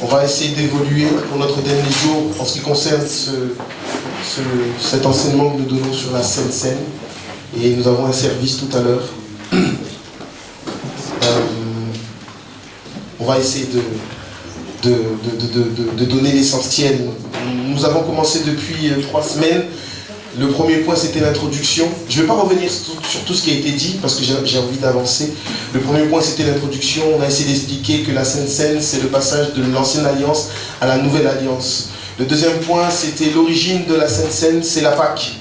on va essayer d'évoluer pour notre dernier jour en ce qui concerne cet enseignement que nous donnons sur la Sainte Seine. Et nous avons un service tout à l'heure. On va essayer de donner l'essentiel. Nous avons commencé depuis 3 semaines. Le premier point, c'était l'introduction. Je ne vais pas revenir sur tout ce qui a été dit, parce que j'ai envie d'avancer. Le premier point, c'était l'introduction. On a essayé d'expliquer que la Sainte Seine, c'est le passage de l'ancienne alliance à la nouvelle alliance. Le deuxième point, c'était l'origine de la Sainte Seine, c'est la Pâque.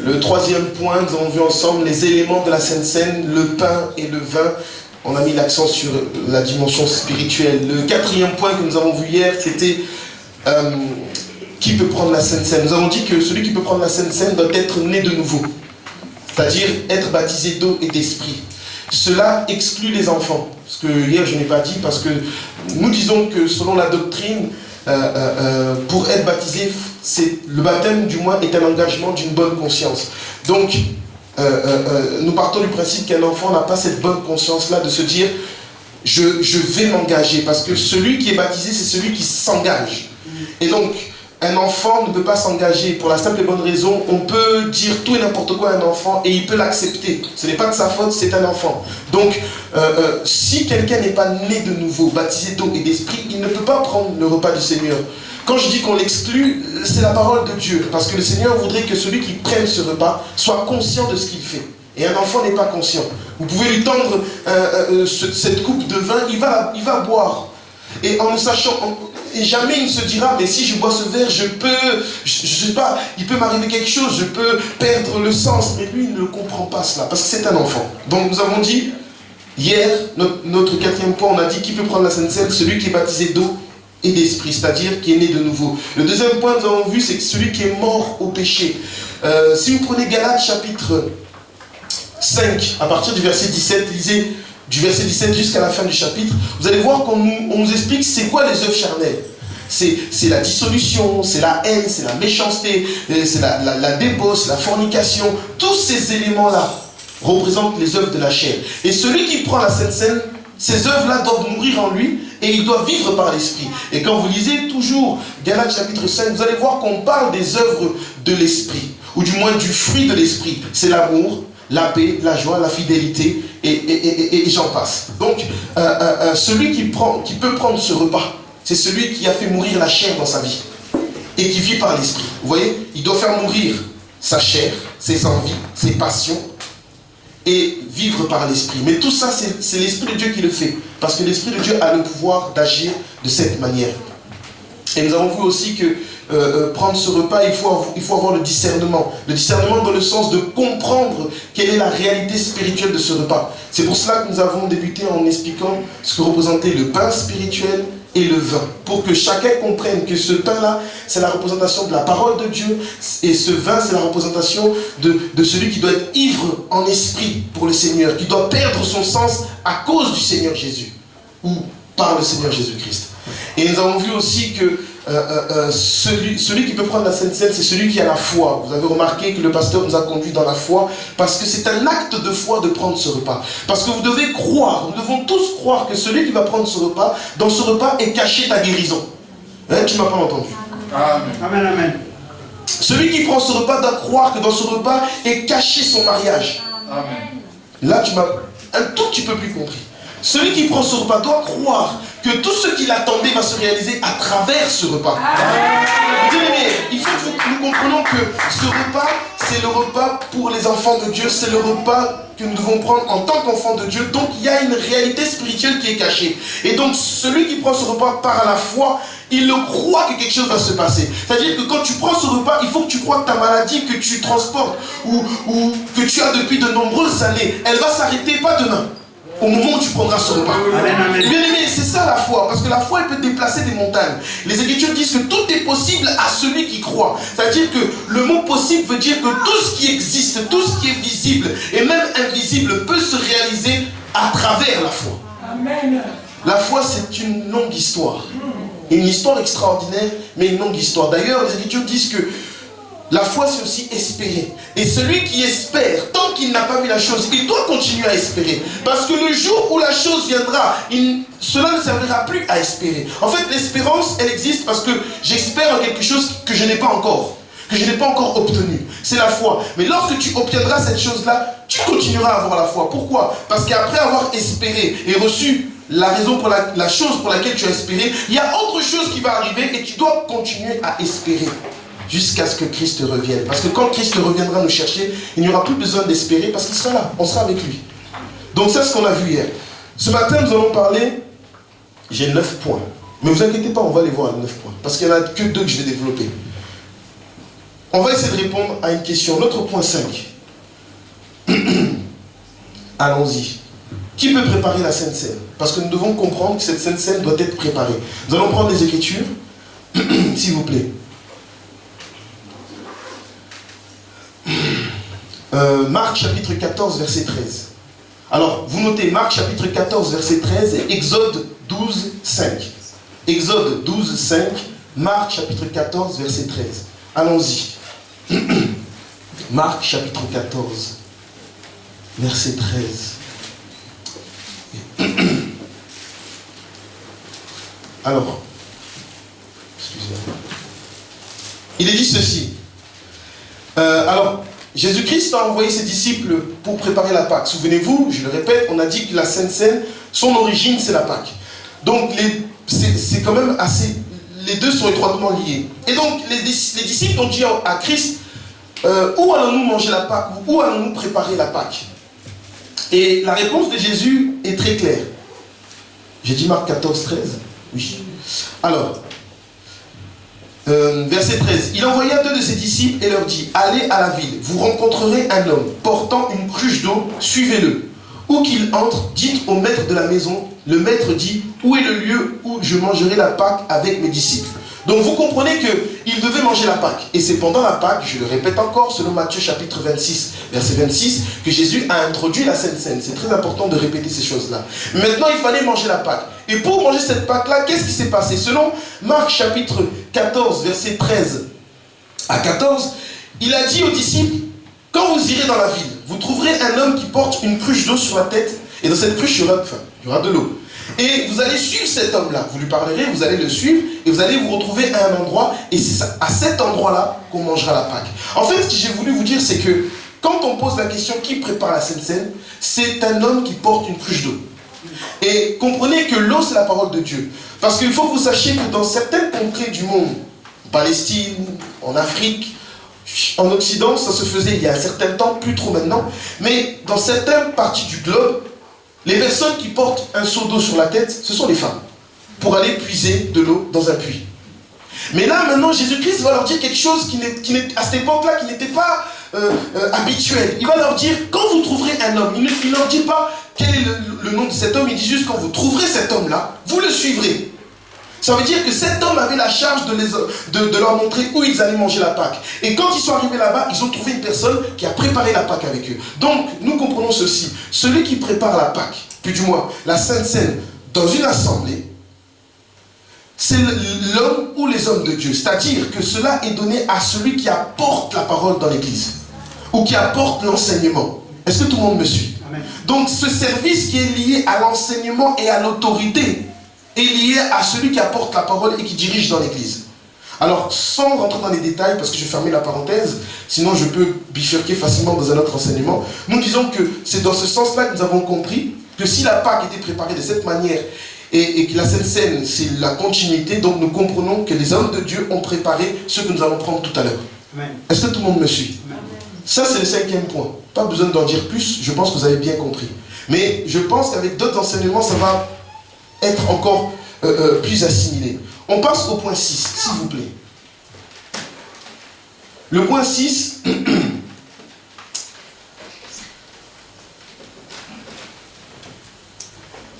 Le troisième point, nous avons vu ensemble les éléments de la Sainte Seine, le pain et le vin. On a mis l'accent sur la dimension spirituelle. Le quatrième point que nous avons vu hier, c'était qui peut prendre la Sainte Seine. Nous avons dit que celui qui peut prendre la Sainte Seine doit être né de nouveau, c'est-à-dire être baptisé d'eau et d'esprit. Cela exclut les enfants. Parce que hier je n'ai pas dit, parce que nous disons que selon la doctrine, pour être baptisé, le baptême du moins est un engagement d'une bonne conscience. Donc, nous partons du principe qu'un enfant n'a pas cette bonne conscience-là de se dire je vais m'engager, parce que celui qui est baptisé, c'est celui qui s'engage. Et donc, un enfant ne peut pas s'engager pour la simple et bonne raison, on peut dire tout et n'importe quoi à un enfant et il peut l'accepter. Ce n'est pas de sa faute, c'est un enfant. Donc, si quelqu'un n'est pas né de nouveau, baptisé d'eau et d'esprit, il ne peut pas prendre le repas du Seigneur. Quand je dis qu'on l'exclut, c'est la parole de Dieu. Parce que le Seigneur voudrait que celui qui prenne ce repas soit conscient de ce qu'il fait. Et un enfant n'est pas conscient. Vous pouvez lui tendre cette coupe de vin, il va boire. Et en ne sachant... Et jamais il ne se dira, mais si je bois ce verre, je sais pas, il peut m'arriver quelque chose, je peux perdre le sens. Mais lui, il ne le comprend pas cela, parce que c'est un enfant. Donc nous avons dit, hier, notre quatrième point, on a dit qui peut prendre la Sainte Seine, celui qui est baptisé d'eau et d'esprit, c'est-à-dire qui est né de nouveau. Le deuxième point, nous avons vu, c'est que celui qui est mort au péché. Si vous prenez Galates chapitre 5, à partir du verset 17, lisez du verset 17 jusqu'à la fin du chapitre, vous allez voir qu'on nous explique c'est quoi les œuvres charnelles. C'est la dissolution, c'est la haine, c'est la méchanceté, c'est la débauche, la fornication. Tous ces éléments-là représentent les œuvres de la chair. Et celui qui prend la Sainte Seine, ces œuvres-là doivent mourir en lui et il doit vivre par l'esprit. Et quand vous lisez toujours Galates chapitre 5, vous allez voir qu'on parle des œuvres de l'esprit, ou du moins du fruit de l'esprit. C'est l'amour, la paix, la joie, la fidélité, et j'en passe. Donc, celui qui peut prendre ce repas, c'est celui qui a fait mourir la chair dans sa vie, et qui vit par l'esprit. Vous voyez, il doit faire mourir sa chair, ses envies, ses passions, et vivre par l'esprit. Mais tout ça, c'est l'Esprit de Dieu qui le fait, parce que l'Esprit de Dieu a le pouvoir d'agir de cette manière. Et nous avons vu aussi que prendre ce repas, il faut avoir le discernement. Le discernement dans le sens de comprendre quelle est la réalité spirituelle de ce repas. C'est pour cela que nous avons débuté en expliquant ce que représentait le pain spirituel et le vin. Pour que chacun comprenne que ce pain-là, c'est la représentation de la parole de Dieu, et ce vin, c'est la représentation de celui qui doit être ivre en esprit pour le Seigneur, qui doit perdre son sens à cause du Seigneur Jésus, ou par le Seigneur Jésus-Christ. Et nous avons vu aussi que celui qui peut prendre la Sainte Seine, c'est celui qui a la foi. Vous avez remarqué que le pasteur nous a conduits dans la foi, parce que c'est un acte de foi de prendre ce repas. Parce que vous devez croire, nous devons tous croire que celui qui va prendre ce repas, dans ce repas est caché ta guérison. Hein, tu ne m'as pas entendu. Amen. Amen, amen. Celui qui prend ce repas doit croire que dans ce repas est caché son mariage. Amen. Là, tu m'as un tout petit peu plus compris. Celui qui prend ce repas doit croire que tout ce qu'il attendait va se réaliser à travers ce repas. Mais il faut que nous comprenions que ce repas, c'est le repas pour les enfants de Dieu, c'est le repas que nous devons prendre en tant qu'enfants de Dieu. Donc il y a une réalité spirituelle qui est cachée. Et donc celui qui prend ce repas par la foi, il le croit que quelque chose va se passer. C'est-à-dire que quand tu prends ce repas, il faut que tu crois que ta maladie que tu transportes ou que tu as depuis de nombreuses années, elle va s'arrêter pas demain. Au moment où tu prendras ce repas. Bien aimé, c'est ça la foi. Parce que la foi, elle peut déplacer des montagnes. Les Écritures disent que tout est possible à celui qui croit. C'est-à-dire que le mot possible veut dire que tout ce qui existe, tout ce qui est visible et même invisible peut se réaliser à travers la foi. Amen. La foi, c'est une longue histoire. Une histoire extraordinaire, mais une longue histoire. D'ailleurs, les Écritures disent que La foi, c'est aussi espérer. Et celui qui espère, tant qu'il n'a pas vu la chose, il doit continuer à espérer. Parce que le jour où la chose viendra, cela ne servira plus à espérer. En fait, l'espérance, elle existe parce que j'espère en quelque chose que je n'ai pas encore. Que je n'ai pas encore obtenu. C'est la foi. Mais lorsque tu obtiendras cette chose-là, tu continueras à avoir la foi. Pourquoi? Parce qu'après avoir espéré et reçu la raison pour la chose pour laquelle tu as espéré, il y a autre chose qui va arriver et tu dois continuer à espérer jusqu'à ce que Christ revienne. Parce que quand Christ reviendra nous chercher, il n'y aura plus besoin d'espérer parce qu'il sera là, on sera avec lui. Donc c'est ce qu'on a vu hier. Ce matin, nous allons parler, j'ai 9 points. Mais ne vous inquiétez pas, on va les voir à 9 points. Parce qu'il n'y en a que 2 que je vais développer. On va essayer de répondre à une question. Notre point 5. Allons-y. Qui peut préparer la Sainte Seine? Parce que nous devons comprendre que cette Sainte Seine doit être préparée. Nous allons prendre les Écritures, s'il vous plaît. Marc chapitre 14, verset 13. Alors, vous notez Marc chapitre 14, verset 13 et Exode 12, 5. Exode 12, 5, Marc chapitre 14, verset 13. Allons-y. Marc chapitre 14, verset 13. Alors, excusez-moi. Il est dit ceci. Alors, Jésus-Christ a envoyé ses disciples pour préparer la Pâque. Souvenez-vous, je le répète, on a dit que la Sainte Seine, son origine, c'est la Pâque. Donc, c'est quand même assez... Les deux sont étroitement liés. Et donc, les disciples ont dit à Christ, où allons-nous manger la Pâque? Où allons-nous préparer la Pâque? Et la réponse de Jésus est très claire. J'ai dit Marc 14, 13? Oui. Alors, verset 13. Il envoya 2 de ses disciples et leur dit, allez à la ville, vous rencontrerez un homme portant une cruche d'eau, suivez-le. Où qu'il entre, dites au maître de la maison, le maître dit, où est le lieu où je mangerai la Pâque avec mes disciples? Donc vous comprenez qu'il devait manger la Pâque. Et c'est pendant la Pâque, je le répète encore, selon Matthieu chapitre 26, verset 26, que Jésus a introduit la Sainte Seine. C'est très important de répéter ces choses-là. Maintenant, il fallait manger la Pâque. Et pour manger cette Pâque-là, qu'est-ce qui s'est passé? Selon Marc chapitre 14, verset 13 à 14, il a dit aux disciples, quand vous irez dans la ville, vous trouverez un homme qui porte une cruche d'eau sur la tête, et dans cette cruche, il y aura de l'eau. Et vous allez suivre cet homme-là, vous lui parlerez, vous allez le suivre, et vous allez vous retrouver à un endroit, et c'est à cet endroit-là qu'on mangera la Pâque. En fait, ce que j'ai voulu vous dire, c'est que quand on pose la question qui prépare la Sainte Seine, c'est un homme qui porte une cruche d'eau. Et comprenez que l'eau, c'est la parole de Dieu. Parce qu'il faut que vous sachiez que dans certaines contrées du monde, en Palestine, en Afrique, en Occident, ça se faisait il y a un certain temps, plus trop maintenant, mais dans certaines parties du globe, les personnes qui portent un seau d'eau sur la tête, ce sont les femmes, pour aller puiser de l'eau dans un puits. Mais là, maintenant, Jésus-Christ va leur dire quelque chose à cette époque-là, qui n'était pas habituel. Il va leur dire, quand vous trouverez un homme, il ne leur dit pas quel est le nom de cet homme, il dit juste, quand vous trouverez cet homme-là, vous le suivrez. Ça veut dire que cet homme avait la charge de leur montrer où ils allaient manger la Pâque. Et quand ils sont arrivés là-bas, ils ont trouvé une personne qui a préparé la Pâque avec eux. Donc, nous comprenons ceci. Celui qui prépare la Pâque, plus du moins la Sainte Seine, dans une assemblée, c'est l'homme ou les hommes de Dieu. C'est-à-dire que cela est donné à celui qui apporte la parole dans l'église. Ou qui apporte l'enseignement. Est-ce que tout le monde me suit? Amen. Donc, ce service qui est lié à l'enseignement et à l'autorité est lié à celui qui apporte la parole et qui dirige dans l'église. Alors, sans rentrer dans les détails, parce que je vais fermer la parenthèse, sinon je peux bifurquer facilement dans un autre enseignement, nous disons que c'est dans ce sens-là que nous avons compris que si la Pâque était préparée de cette manière et que la Sainte Seine, c'est la continuité, donc nous comprenons que les hommes de Dieu ont préparé ce que nous allons prendre tout à l'heure. Est-ce que tout le monde me suit? Amen. Ça, c'est le 5e point. Pas besoin d'en dire plus, je pense que vous avez bien compris. Mais je pense qu'avec d'autres enseignements, ça va être encore plus assimilé. On passe au point 6, s'il vous plaît. Le point 6,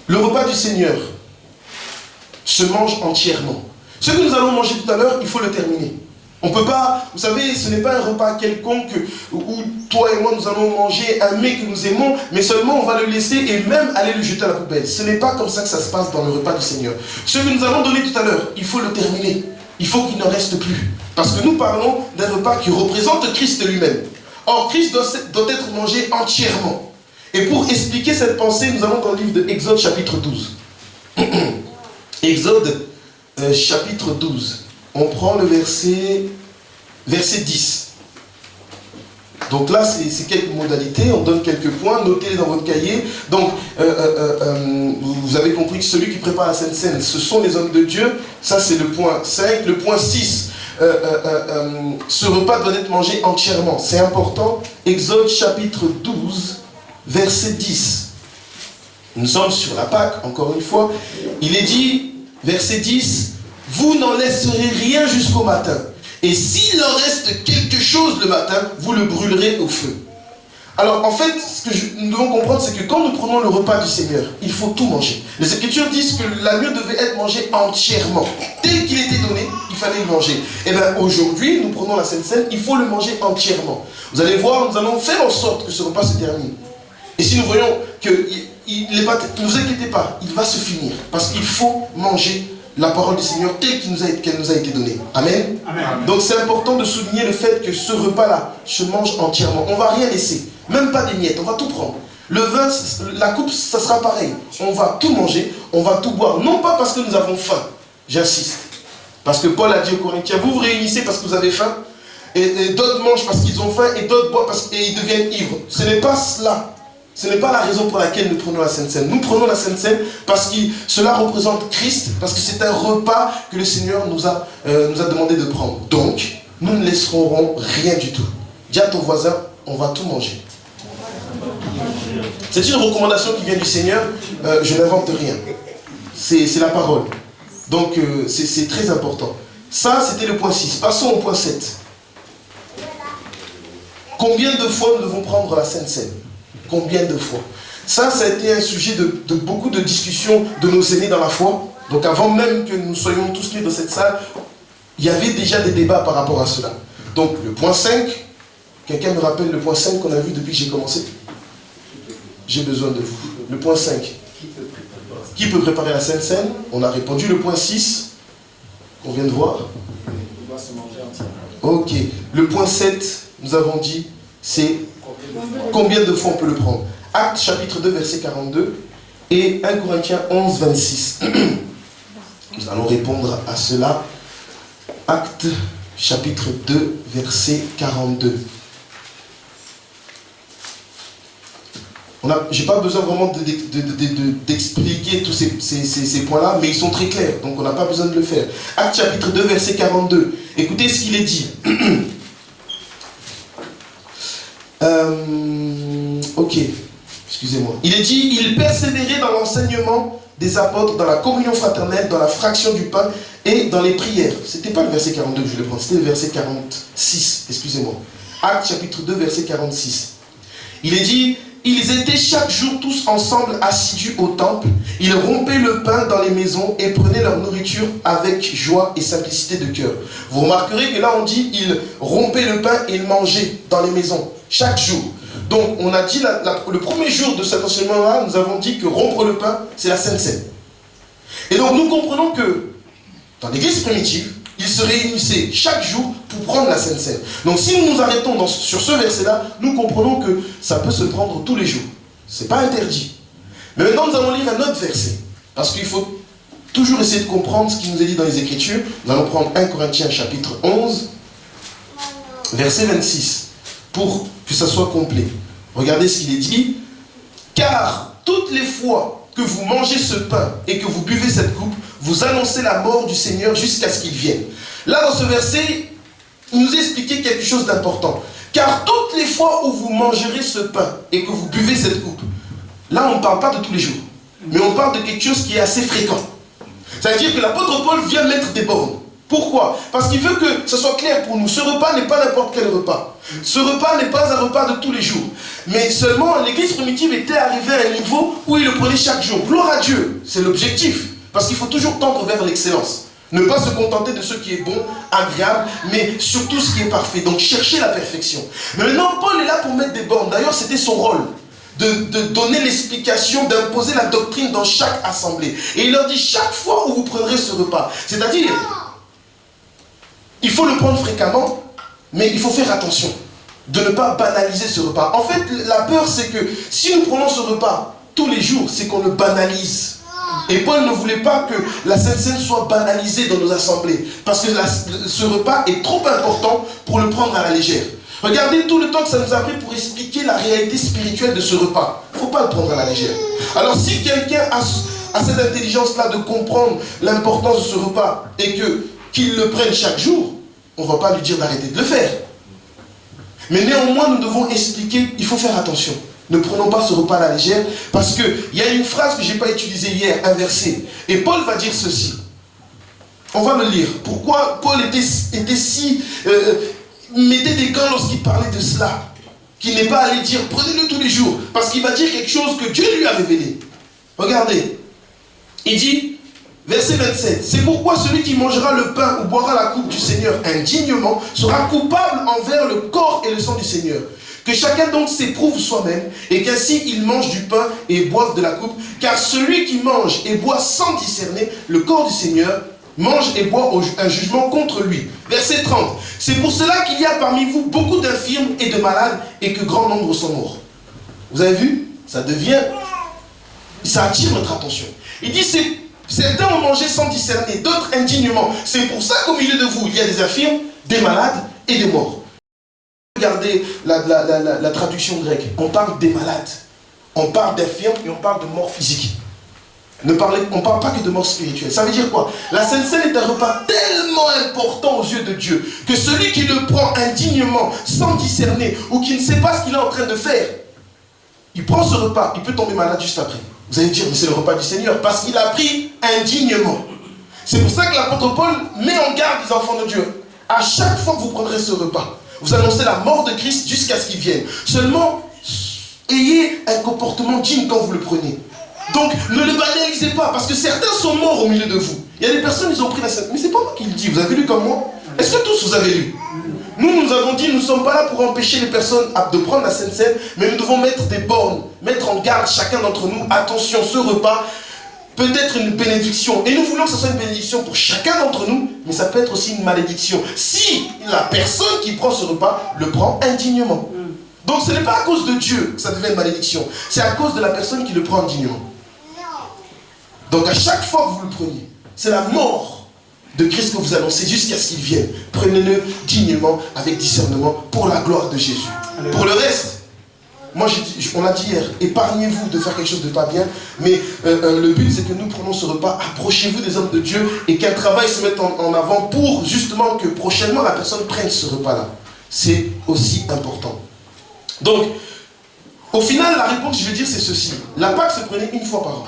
le repas du Seigneur se mange entièrement. Ce que nous allons manger tout à l'heure, il faut le terminer. On ne peut pas, vous savez, ce n'est pas un repas quelconque où toi et moi nous allons manger un mets que nous aimons, mais seulement on va le laisser et même aller le jeter à la poubelle. Ce n'est pas comme ça que ça se passe dans le repas du Seigneur. Ce que nous allons donner tout à l'heure, il faut le terminer. il faut qu'il n'en reste plus. Parce que nous parlons d'un repas qui représente Christ lui-même. Or, Christ doit être mangé entièrement. Et pour expliquer cette pensée, nous allons dans le livre de Exode chapitre 12. Exode chapitre 12. On prend le verset 10. Donc là, c'est quelques modalités, on donne quelques points, notez-les dans votre cahier. Donc, vous avez compris que celui qui prépare la Sainte Seine, ce sont les hommes de Dieu. Ça, c'est le point 5. Le point 6, ce repas doit être mangé entièrement. C'est important. Exode chapitre 12, verset 10. Nous sommes sur la Pâque, encore une fois. Il est dit, verset 10, « Vous n'en laisserez rien jusqu'au matin. Et s'il en reste quelque chose le matin, vous le brûlerez au feu. » Alors en fait, ce que nous devons comprendre, c'est que quand nous prenons le repas du Seigneur, il faut tout manger. Les Écritures disent que l'agneau devait être mangé entièrement. Tel qu'il était donné, il fallait le manger. Et bien aujourd'hui, nous prenons la Sainte Seine, il faut le manger entièrement. Vous allez voir, nous allons faire en sorte que ce repas se termine. Et si nous voyons que ne vous inquiétez pas, il va se finir. Parce qu'il faut manger la parole du Seigneur telle qu'elle nous a été donnée. Amen. Amen. Donc c'est important de souligner le fait que ce repas-là se mange entièrement. On ne va rien laisser, même pas des miettes, on va tout prendre. Le vin, la coupe, ça sera pareil. On va tout manger, on va tout boire. Non pas parce que nous avons faim, j'insiste. Parce que Paul a dit aux Corinthiens, vous vous réunissez parce que vous avez faim, et d'autres mangent parce qu'ils ont faim, et d'autres boivent parce qu'ils deviennent ivres. Ce n'est pas cela. Ce n'est pas la raison pour laquelle nous prenons la Sainte Seine. Nous prenons la Sainte Seine parce que cela représente Christ, parce que c'est un repas que le Seigneur nous a demandé de prendre. Donc, nous ne laisserons rien du tout. Dis à ton voisin, on va tout manger. C'est une recommandation qui vient du Seigneur, je n'invente rien. C'est la parole. Donc, c'est très important. Ça, c'était le point 6. Passons au point 7. Combien de fois nous devons prendre la Sainte Seine? Combien de fois? Ça a été un sujet de beaucoup de discussions de nos aînés dans la foi. Donc avant même que nous soyons tous venus dans cette salle, il y avait déjà des débats par rapport à cela. Donc le point 5, quelqu'un me rappelle le point 5 qu'on a vu depuis que j'ai commencé? J'ai besoin de vous. Le point 5. Qui peut préparer la Sainte Seine? On a répondu. Le point 6, qu'on vient de voir. On doit se manger entièrement. Ok. Le point 7, nous avons dit, c'est combien de fois on peut le prendre? Actes chapitre 2 verset 42 et 1 Corinthiens 11 26. Nous allons répondre à cela. Actes chapitre 2 verset 42. Je n'ai pas besoin vraiment d'expliquer tous ces points-là, mais ils sont très clairs, donc on n'a pas besoin de le faire. Actes chapitre 2 verset 42. Écoutez ce qu'il est dit. Ok, excusez-moi. Il est dit, il persévérait dans l'enseignement des apôtres, dans la communion fraternelle, dans la fraction du pain et dans les prières. C'était pas le verset 42 que je voulais prendre, c'était le verset 46, excusez-moi. Actes chapitre 2 verset 46. Il est dit, ils étaient chaque jour tous ensemble assidus au temple, ils rompaient le pain dans les maisons et prenaient leur nourriture avec joie et simplicité de cœur. Vous remarquerez que là on dit, ils rompaient le pain et ils mangeaient dans les maisons, chaque jour. Donc on a dit, le premier jour de cet enseignement-là, nous avons dit que rompre le pain, c'est la Sainte Seine. Et donc nous comprenons que, dans l'église primitive, ils se réunissaient chaque jour pour prendre la Sainte Seine. Donc si nous nous arrêtons sur ce verset-là, nous comprenons que ça peut se prendre tous les jours. Ce n'est pas interdit. Mais maintenant nous allons lire un autre verset. Parce qu'il faut toujours essayer de comprendre ce qui nous est dit dans les Écritures. Nous allons prendre 1 Corinthiens chapitre 11, verset 26, pour que ça soit complet. Regardez ce qu'il est dit. Car toutes les fois que vous mangez ce pain et que vous buvez cette coupe, vous annoncez la mort du Seigneur jusqu'à ce qu'il vienne. Là, dans ce verset, il nous expliquait quelque chose d'important. Car toutes les fois où vous mangerez ce pain et que vous buvez cette coupe, là, on ne parle pas de tous les jours, mais on parle de quelque chose qui est assez fréquent. C'est-à-dire que l'apôtre Paul vient mettre des bornes. Pourquoi? Parce qu'il veut que ce soit clair pour nous. Ce repas n'est pas n'importe quel repas. Ce repas n'est pas un repas de tous les jours. Mais seulement, l'église primitive était arrivée à un niveau où il le prenait chaque jour. Gloire à Dieu, c'est l'objectif. Parce qu'il faut toujours tendre vers l'excellence. Ne pas se contenter de ce qui est bon, agréable, mais surtout ce qui est parfait. Donc chercher la perfection. Mais maintenant, Paul est là pour mettre des bornes. D'ailleurs, c'était son rôle. De donner l'explication, d'imposer la doctrine dans chaque assemblée. Et il leur dit, chaque fois où vous prendrez ce repas, c'est-à-dire, Il faut le prendre fréquemment, mais il faut faire attention de ne pas banaliser ce repas. En fait, la peur, c'est que si nous prenons ce repas tous les jours, c'est qu'on le banalise. Et Paul ne voulait pas que la Sainte Seine soit banalisée dans nos assemblées, parce que ce repas est trop important pour le prendre à la légère. Regardez tout le temps que ça nous a pris pour expliquer la réalité spirituelle de ce repas. Il ne faut pas le prendre à la légère. Alors si quelqu'un a cette intelligence-là de comprendre l'importance de ce repas et qu'il le prenne chaque jour, on ne va pas lui dire d'arrêter de le faire. Mais néanmoins, nous devons expliquer, il faut faire attention. Ne prenons pas ce repas à la légère, parce qu'il y a une phrase que je n'ai pas utilisée hier, un verset. Et Paul va dire ceci. On va le lire. Pourquoi Paul était si... mettait des gants lorsqu'il parlait de cela. Qu'il n'est pas allé dire, prenez-le tous les jours. Parce qu'il va dire quelque chose que Dieu lui a révélé. Regardez. Il dit, verset 27, c'est pourquoi celui qui mangera le pain ou boira la coupe du Seigneur indignement sera coupable envers le corps et le sang du Seigneur. Que chacun donc s'éprouve soi-même, et qu'ainsi il mange du pain et boive de la coupe, car celui qui mange et boit sans discerner le corps du Seigneur, mange et boit un jugement contre lui. Verset 30. C'est pour cela qu'il y a parmi vous beaucoup d'infirmes et de malades, et que grand nombre sont morts. Vous avez vu? Ça attire notre attention. Il dit, certains ont mangé sans discerner, d'autres indignement. C'est pour ça qu'au milieu de vous, il y a des infirmes, des malades et des morts. Regardez la traduction grecque. On parle des malades, on parle d'infirmes et on parle de mort physique. On ne parle pas que de mort spirituelle. Ça veut dire quoi? La Sainte Seine est un repas tellement important aux yeux de Dieu que celui qui le prend indignement, sans discerner, ou qui ne sait pas ce qu'il est en train de faire, il prend ce repas, il peut tomber malade juste après. Vous allez dire, mais c'est le repas du Seigneur, parce qu'il a pris indignement. C'est pour ça que l'apôtre Paul met en garde les enfants de Dieu. À chaque fois que vous prendrez ce repas, vous annoncez la mort de Christ jusqu'à ce qu'il vienne. Seulement, ayez un comportement digne quand vous le prenez. Donc, ne le banalisez pas, parce que certains sont morts au milieu de vous. Il y a des personnes, ils ont pris la Sainte... Mais c'est pas moi qui le dis, vous avez lu comme moi? Est-ce que tous vous avez lu? Nous avons dit, nous ne sommes pas là pour empêcher les personnes de prendre la Sainte Seine, mais nous devons mettre des bornes, mettre en garde chacun d'entre nous. Attention, ce repas peut être une bénédiction. Et nous voulons que ce soit une bénédiction pour chacun d'entre nous, mais ça peut être aussi une malédiction. Si la personne qui prend ce repas le prend indignement. Donc ce n'est pas à cause de Dieu que ça devient une malédiction. C'est à cause de la personne qui le prend indignement. Donc à chaque fois que vous le prenez, c'est la mort de Christ que vous annoncez jusqu'à ce qu'il vienne. Prenez-le dignement, avec discernement, pour la gloire de Jésus. Alléluia. Pour le reste, moi on l'a dit hier, épargnez-vous de faire quelque chose de pas bien, mais le but c'est que nous prenons ce repas, approchez-vous des hommes de Dieu et qu'un travail se mette en avant pour justement que prochainement la personne prenne ce repas-là. C'est aussi important. Donc, au final, la réponse, je vais dire, c'est ceci. La Pâque se prenait une fois par an.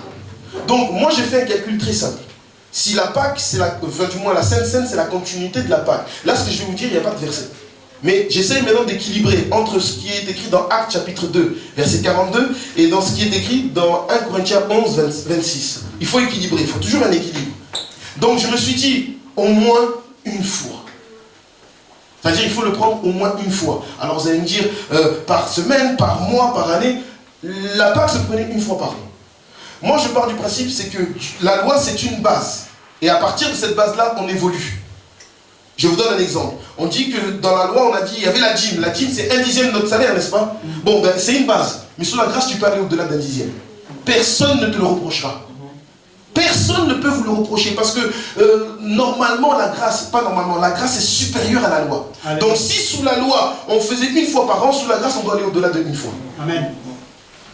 Donc, moi, j'ai fait un calcul très simple. Si la Pâque, du moins la Sainte Seine, c'est la continuité de la Pâque. Là, ce que je vais vous dire, il n'y a pas de verset. Mais j'essaie maintenant d'équilibrer entre ce qui est écrit dans Actes chapitre 2, verset 42, et dans ce qui est écrit dans 1 Corinthiens 11, 26. Il faut équilibrer, il faut toujours un équilibre. Donc, je me suis dit, au moins une fois. C'est-à-dire qu'il faut le prendre au moins une fois. Alors vous allez me dire, par semaine, par mois, par année, la Pâque se prenait une fois par an. Moi je pars du principe, c'est que la loi c'est une base. Et à partir de cette base-là, on évolue. Je vous donne un exemple. On dit que dans la loi, on a dit, il y avait la dîme. La dîme c'est 1/10 de notre salaire, n'est-ce pas? Bon, ben c'est une base. Mais sous la grâce, tu peux aller au-delà d'1/10. Personne ne te le reprochera. Personne ne peut vous le reprocher parce que normalement la grâce est supérieure à la loi. Allez. Donc si sous la loi on faisait une fois par an, sous la grâce on doit aller au-delà de une fois. Amen.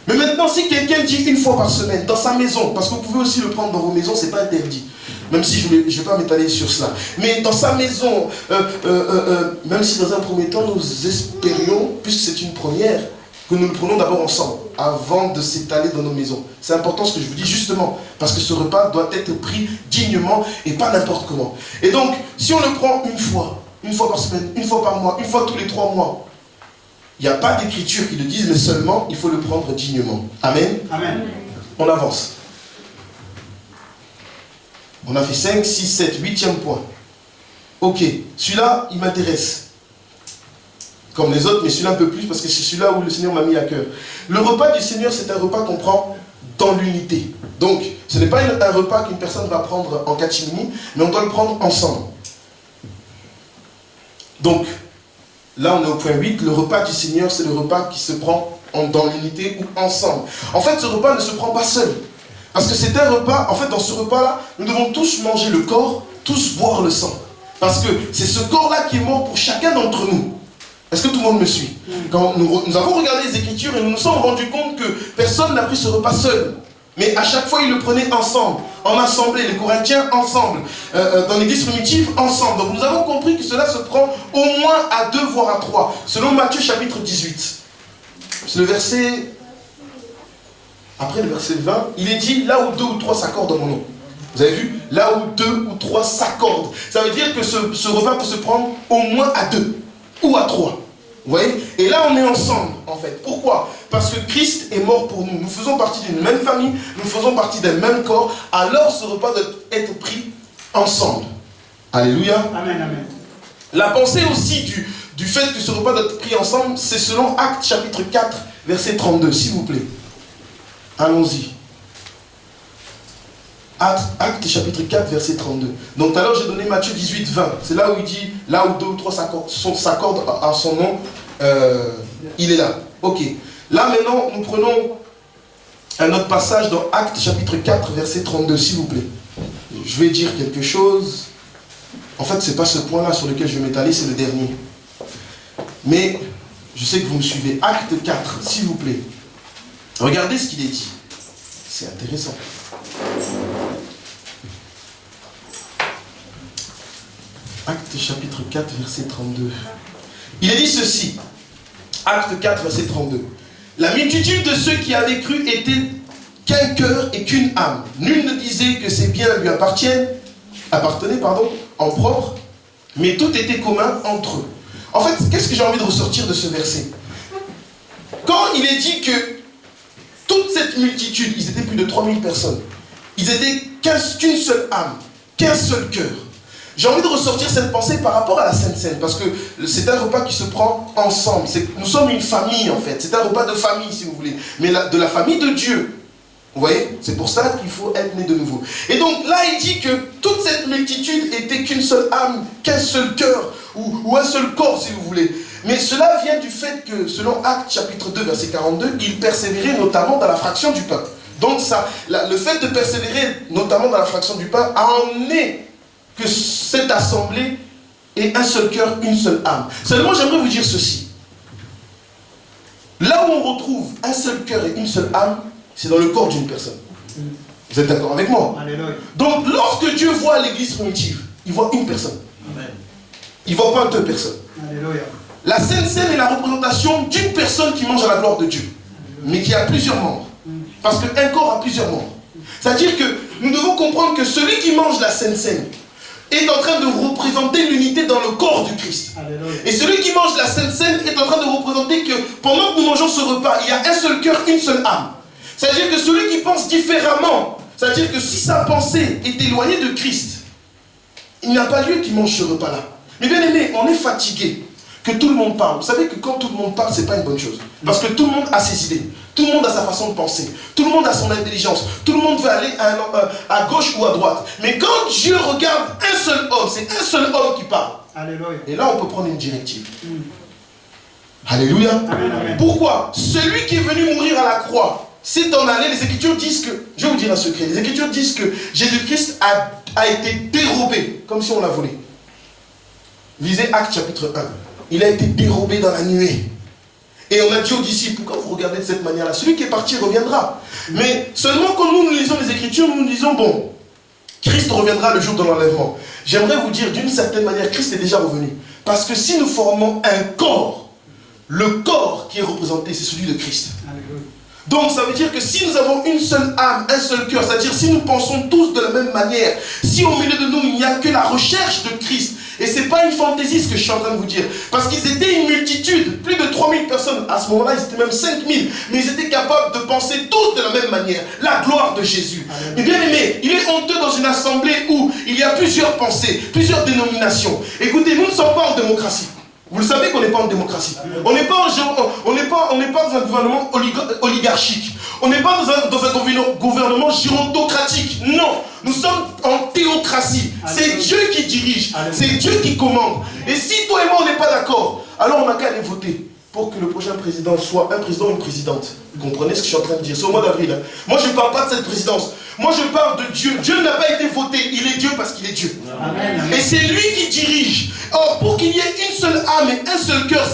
Mais maintenant si quelqu'un dit une fois par semaine dans sa maison, parce que vous pouvez aussi le prendre dans vos maisons, c'est pas interdit. Même si je ne vais pas m'étaler sur cela. Mais dans sa maison, même si dans un premier temps nous espérions, puisque c'est une première, que nous le prenons d'abord ensemble, avant de s'étaler dans nos maisons. C'est important ce que je vous dis justement, parce que ce repas doit être pris dignement et pas n'importe comment. Et donc, si on le prend une fois par semaine, une fois par mois, une fois tous les 3 mois, il n'y a pas d'écriture qui le dise, mais seulement il faut le prendre dignement. Amen. Amen. On avance. On a fait 5, 6, 7, 8e point. Ok, celui-là, il m'intéresse. Comme les autres, mais celui-là un peu plus, parce que c'est celui-là où le Seigneur m'a mis à cœur. Le repas du Seigneur, c'est un repas qu'on prend dans l'unité. Donc, ce n'est pas un repas qu'une personne va prendre en catimini, mais on doit le prendre ensemble. Donc, là on est au point 8, le repas du Seigneur, c'est le repas qui se prend dans l'unité ou ensemble. En fait, ce repas ne se prend pas seul. Parce que c'est un repas, en fait, dans ce repas-là, nous devons tous manger le corps, tous boire le sang. Parce que c'est ce corps-là qui est mort pour chacun d'entre nous. Est-ce que tout le monde me suit? Quand nous avons regardé les Écritures et nous nous sommes rendus compte que personne n'a pris ce repas seul. Mais à chaque fois, ils le prenaient ensemble, en assemblée, les Corinthiens ensemble, dans l'église primitive ensemble. Donc nous avons compris que cela se prend au moins à 2 voire à 3, selon Matthieu chapitre 18. C'est le verset, après le verset 20, il est dit là où 2 ou 3 s'accordent en mon nom. Vous avez vu? Là où 2 ou 3 s'accordent. Ça veut dire que ce repas peut se prendre au moins à 2 ou à 3. Vous voyez? Et là on est ensemble en fait. Pourquoi? Parce que Christ est mort pour nous. Nous faisons partie d'une même famille, nous faisons partie d'un même corps. Alors ce repas doit être pris ensemble. Alléluia. Amen, amen. La pensée aussi du fait que ce repas doit être pris ensemble, c'est selon Actes chapitre 4, verset 32, s'il vous plaît. Allons-y. Actes chapitre 4, verset 32. Donc tout à l'heure j'ai donné Matthieu 18, 20. C'est là où il dit, là où 2 ou 3 s'accordent à son nom, il est là. Ok. Là maintenant, nous prenons un autre passage dans Actes chapitre 4, verset 32, s'il vous plaît. Je vais dire quelque chose. En fait, ce n'est pas ce point-là sur lequel je vais m'étaler, c'est le dernier. Mais je sais que vous me suivez. Acte 4, s'il vous plaît. Regardez ce qu'il est dit. C'est intéressant. Acte chapitre 4, verset 32. Il est dit ceci. Acte 4, verset 32. La multitude de ceux qui avaient cru était qu'un cœur et qu'une âme. Nul ne disait que ces biens lui appartenaient, en propre, mais tout était commun entre eux. En fait, qu'est-ce que j'ai envie de ressortir de ce verset? Quand il est dit que toute cette multitude, ils étaient plus de 3000 personnes, ils étaient qu'une seule âme, qu'un seul cœur. J'ai envie de ressortir cette pensée par rapport à la Sainte Seine, parce que c'est un repas qui se prend ensemble. Nous sommes une famille en fait, c'est un repas de famille si vous voulez, mais de la famille de Dieu. Vous voyez? C'est pour ça qu'il faut être né de nouveau. Et donc là il dit que toute cette multitude était qu'une seule âme, qu'un seul cœur, ou un seul corps si vous voulez. Mais cela vient du fait que, selon Actes chapitre 2 verset 42, ils persévéraient notamment dans la fraction du pain. Donc le fait de persévérer notamment dans la fraction du pain a emmené que cette assemblée ait un seul cœur, une seule âme. Seulement j'aimerais vous dire ceci. Là où on retrouve un seul cœur et une seule âme, c'est dans le corps d'une personne. Vous êtes d'accord avec moi? Alléluia. Donc lorsque Dieu voit l'église primitive, il voit une personne. Amen. Il ne voit pas 2 personnes. Alléluia. La Sainte Seine est la représentation d'une personne qui mange à la gloire de Dieu, mais qui a plusieurs membres. Parce qu'un corps a plusieurs membres. C'est-à-dire que nous devons comprendre que celui qui mange la Sainte Seine est en train de représenter l'unité dans le corps du Christ. Alléluia. Et celui qui mange la Sainte Seine est en train de représenter que pendant que nous mangeons ce repas, il y a un seul cœur, une seule âme. C'est-à-dire que celui qui pense différemment, c'est-à-dire que si sa pensée est éloignée de Christ, il n'y a pas lieu qu'il mange ce repas-là. Mais bien aimé, on est fatigué que tout le monde parle. Vous savez que quand tout le monde parle, ce n'est pas une bonne chose. Parce que tout le monde a ses idées. Tout le monde a sa façon de penser. Tout le monde a son intelligence. Tout le monde veut aller à gauche ou à droite. Mais quand Dieu regarde un seul homme, c'est un seul homme qui parle. Alléluia. Et là, on peut prendre une directive. Alléluia. Amen, amen. Pourquoi? Celui qui est venu mourir à la croix, c'est en aller. Les Écritures disent que, je vais vous dire un secret, les Écritures disent que Jésus-Christ a été dérobé, comme si on l'a volé. Lisez Actes chapitre 1. Il a été dérobé dans la nuée. Et on a dit aux disciples, pourquoi vous regardez de cette manière-là? Celui qui est parti reviendra. Mais seulement quand nous lisons les Écritures, nous nous disons, bon, Christ reviendra le jour de l'enlèvement. J'aimerais vous dire, d'une certaine manière, Christ est déjà revenu. Parce que si nous formons un corps, le corps qui est représenté, c'est celui de Christ. Alléluia. Donc ça veut dire que si nous avons une seule âme, un seul cœur, c'est-à-dire si nous pensons tous de la même manière, si au milieu de nous il n'y a que la recherche de Christ, et ce n'est pas une fantaisie ce que je suis en train de vous dire, parce qu'ils étaient une multitude, plus de 3000 personnes, à ce moment-là ils étaient même 5000, mais ils étaient capables de penser tous de la même manière, la gloire de Jésus. Mais bien aimé, il est honteux dans une assemblée où il y a plusieurs pensées, plusieurs dénominations. Écoutez, nous ne sommes pas en démocratie. Vous le savez qu'on n'est pas en démocratie. On n'est pas, dans un gouvernement oligarchique. On n'est pas dans un gouvernement gérontocratique. Non, nous sommes en théocratie. C'est Dieu qui dirige. C'est Dieu qui commande. Et si toi et moi on n'est pas d'accord, alors on n'a qu'à aller voter pour que le prochain président soit un président ou une présidente. Vous comprenez ce que je suis en train de dire? C'est au mois d'avril. Hein. Moi je ne parle pas de cette présidence. Moi je parle de Dieu. Dieu n'a pas été voté. Il est Dieu parce qu'il est Dieu. Amen. Et c'est lui qui dirige. Or, pour qu'il y ait une seule âme et un seul cœur,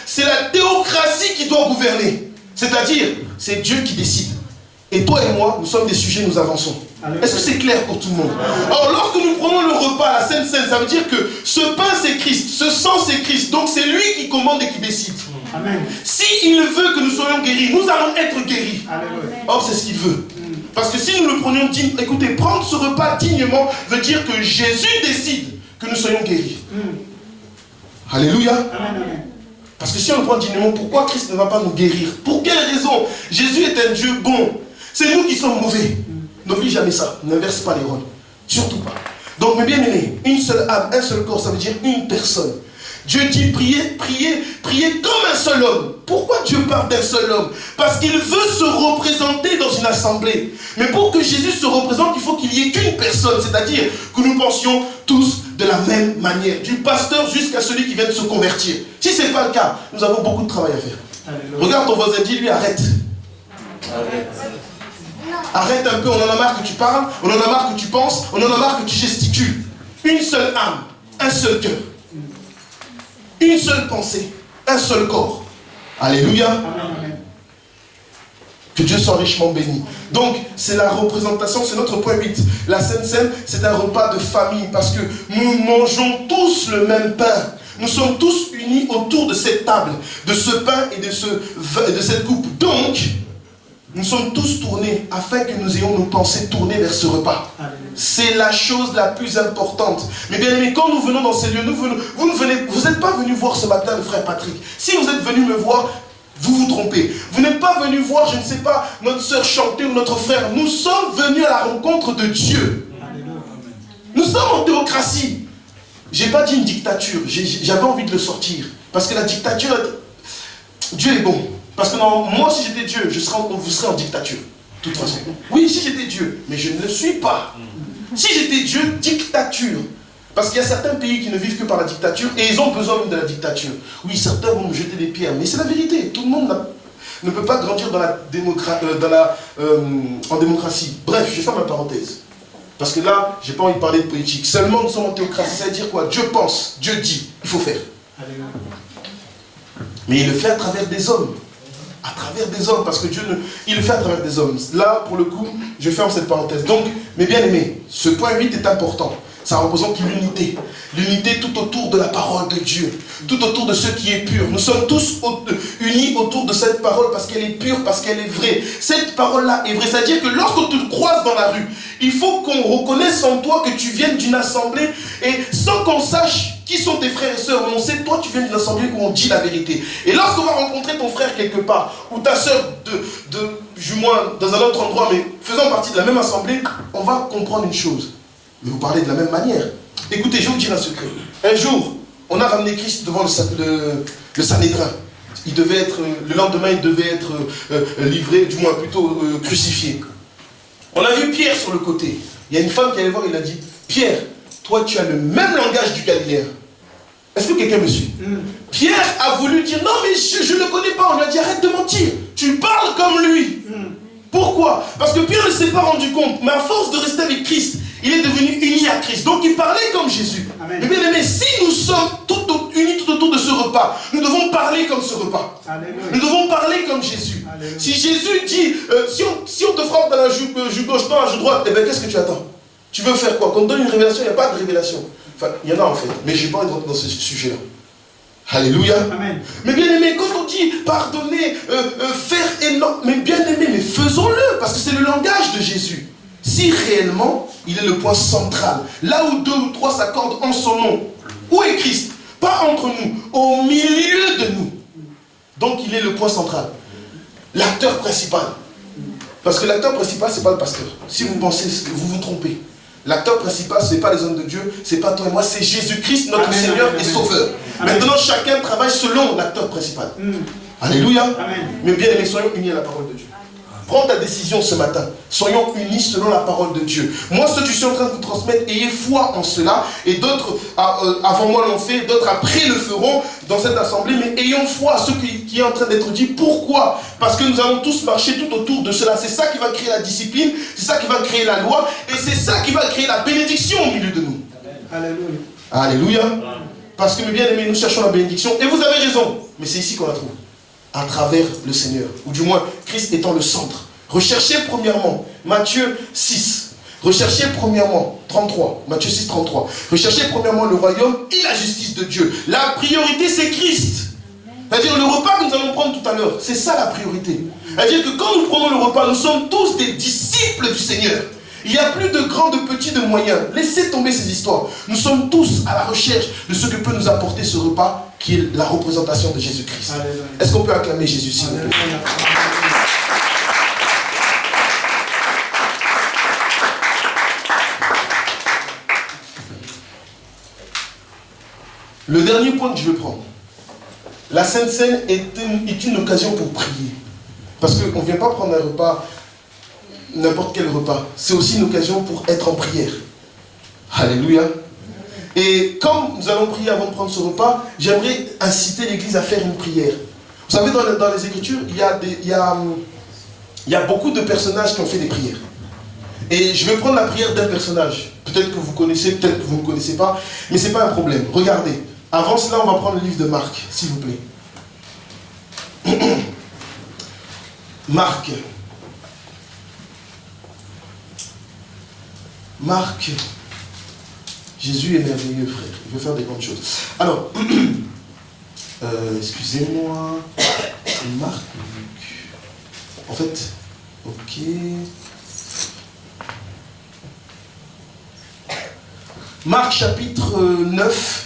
c'est la théocratie qui doit gouverner. C'est-à-dire, c'est Dieu qui décide. Et toi et moi, nous sommes des sujets, nous avançons. Est-ce que c'est clair pour tout le monde? Or, lorsque nous prenons le repas, la Sainte Seine, ça veut dire que ce pain c'est Christ, ce sang c'est Christ. Donc c'est lui qui commande et qui décide. Amen. S'il veut que nous soyons guéris, nous allons être guéris. Or, c'est ce qu'il veut. Parce que si nous le prenions dignement, écoutez, prendre ce repas dignement veut dire que Jésus décide que nous soyons guéris. Alléluia. Amen. Parce que si on le prend dignement, pourquoi Christ ne va pas nous guérir? Pour quelle raison? Jésus est un Dieu bon. C'est nous qui sommes mauvais. N'oublie jamais ça. N'inverse pas les rôles. Surtout pas. Donc, mes bien-aimés, une seule âme, un seul corps, ça veut dire une personne. Dieu dit priez comme un seul homme. Pourquoi Dieu parle d'un seul homme? Parce qu'il veut se représenter dans une assemblée. Mais pour que Jésus se représente, il faut qu'il y ait qu'une personne. C'est-à-dire que nous pensions tous de la même manière. Du pasteur jusqu'à celui qui vient de se convertir. Si ce n'est pas le cas, nous avons beaucoup de travail à faire. Alléluia. Regarde ton voisin, dis-lui arrête. Arrête un peu, on en a marre que tu parles, on en a marre que tu penses, on en a marre que tu gesticules. Une seule âme, un seul cœur. Une seule pensée, un seul corps. Alléluia. Amen. Que Dieu soit richement béni. Donc, c'est la représentation, c'est notre point 8. La Sainte Seine, c'est un repas de famille parce que nous mangeons tous le même pain. Nous sommes tous unis autour de cette table, de ce pain et de cette coupe. Donc, nous sommes tous tournés afin que nous ayons nos pensées tournées vers ce repas. C'est la chose la plus importante. Mais bien aimés, quand nous venons dans ces lieux, vous n'êtes pas venu voir ce matin le frère Patrick. Si vous êtes venu me voir, vous vous trompez. Vous n'êtes pas venu voir, je ne sais pas, notre soeur chanter ou notre frère. Nous sommes venus à la rencontre de Dieu. Nous sommes en théocratie. Je n'ai pas dit une dictature. J'avais envie de le sortir. Parce que la dictature, Dieu est bon. Parce que non, moi, si j'étais Dieu, vous serez en dictature. De toute façon. Oui, si j'étais Dieu, mais je ne le suis pas. Si j'étais Dieu, dictature. Parce qu'il y a certains pays qui ne vivent que par la dictature et ils ont besoin même de la dictature. Oui, certains vont nous jeter des pierres, mais c'est la vérité. Tout le monde ne peut pas grandir en démocratie. Bref, je ferme ma parenthèse. Parce que là, je n'ai pas envie de parler de politique. Seulement, nous sommes en théocratie. Ça veut dire quoi? Dieu pense, Dieu dit, il faut faire. Mais il le fait à travers des hommes. À travers des hommes, parce que Dieu, il le fait à travers des hommes. Là, pour le coup, je ferme cette parenthèse. Donc, mes bien-aimés, ce point 8 est important. Ça représente l'unité. L'unité tout autour de la parole de Dieu. Tout autour de ce qui est pur. Nous sommes tous unis autour de cette parole parce qu'elle est pure, parce qu'elle est vraie. Cette parole-là est vraie. C'est-à-dire que lorsque tu te croises dans la rue, il faut qu'on reconnaisse en toi que tu viens d'une assemblée et sans qu'on sache qui sont tes frères et sœurs, on sait, toi tu viens d'une assemblée où on dit la vérité. Et lorsqu'on va rencontrer ton frère quelque part, ou ta sœur du moins dans un autre endroit, mais faisant partie de la même assemblée, on va comprendre une chose. Mais vous parlez de la même manière. Écoutez, je vais vous dire un secret. Un jour, on a ramené Christ devant le Sanhédrin. Le lendemain, il devait être livré, du moins plutôt crucifié. On a vu Pierre sur le côté. Il y a une femme qui allait voir, il a dit, Pierre, toi tu as le même langage du Galiléen. Est-ce que quelqu'un me suit? Pierre a voulu dire, non mais je ne le connais pas. On lui a dit, arrête de mentir. Tu parles comme lui. Pourquoi? Parce que Pierre ne s'est pas rendu compte. Mais à force de rester avec Christ, il est devenu uni à Christ. Donc il parlait comme Jésus. Amen. Mais bien aimé, si nous sommes unis tout autour de ce repas, nous devons parler comme ce repas. Alléluia. Nous devons parler comme Jésus. Alléluia. Si Jésus dit, si on te frappe dans la joue gauche, dans la joue droite, eh bien qu'est-ce que tu attends? Tu veux faire quoi? Qu'on te donne une révélation? Il n'y a pas de révélation. Enfin, il y en a en fait, mais je n'ai pas envie de rentrer dans ce sujet-là. Alléluia. Amen. Mais bien aimé, quand on dit pardonner, faire énorme, mais bien aimé, mais faisons-le, parce que c'est le langage de Jésus. Si réellement, il est le point central, là où 2 ou 3 s'accordent en son nom, où est Christ? Pas entre nous, au milieu de nous. Donc il est le point central. L'acteur principal. Parce que l'acteur principal, ce n'est pas le pasteur. Si vous pensez, vous vous trompez. L'acteur principal, ce n'est pas les hommes de Dieu, ce n'est pas toi et moi, c'est Jésus-Christ, notre Seigneur et Sauveur. Maintenant, chacun travaille selon l'acteur principal. Alléluia. Mais bien aimés, soyons unis à la parole de Dieu. Prends ta décision ce matin. Soyons unis selon la parole de Dieu. Moi, ce que je suis en train de vous transmettre, ayez foi en cela. Et d'autres avant moi l'ont fait, d'autres après le feront dans cette assemblée. Mais ayons foi à ce qui est en train d'être dit. Pourquoi? Parce que nous allons tous marcher tout autour de cela. C'est ça qui va créer la discipline. C'est ça qui va créer la loi. Et c'est ça qui va créer la bénédiction au milieu de nous. Alléluia. Alléluia. Parce que, mes bien-aimés, nous cherchons la bénédiction. Et vous avez raison. Mais c'est ici qu'on la trouve. À travers le Seigneur, ou du moins Christ étant le centre. Recherchez premièrement Matthieu 6, recherchez premièrement 33, Matthieu 6, 33. Recherchez premièrement le royaume et la justice de Dieu. La priorité, c'est Christ. C'est-à-dire le repas que nous allons prendre tout à l'heure, c'est ça la priorité. C'est-à-dire que quand nous prenons le repas, nous sommes tous des disciples du Seigneur. Il n'y a plus de grands, de petits, de moyens. Laissez tomber ces histoires. Nous sommes tous à la recherche de ce que peut nous apporter ce repas qui est la représentation de Jésus-Christ. Est-ce qu'on peut acclamer Jésus, s'il vous plaît? Le dernier point que je veux prendre. La Sainte Seine est une occasion pour prier. Parce qu'on ne vient pas prendre un repas, n'importe quel repas. C'est aussi une occasion pour être en prière. Alléluia. Et comme nous allons prier avant de prendre ce repas, j'aimerais inciter l'Église à faire une prière. Vous savez, dans les Écritures, il y a beaucoup de personnages qui ont fait des prières. Et je vais prendre la prière d'un personnage. Peut-être que vous connaissez, peut-être que vous ne connaissez pas, mais ce n'est pas un problème. Regardez. Avant cela, on va prendre le livre de Marc, s'il vous plaît. Marc. Jésus est merveilleux, frère. Il veut faire des grandes choses. Alors, excusez-moi. C'est Marc ou Luc? En fait, ok. Marc chapitre 9.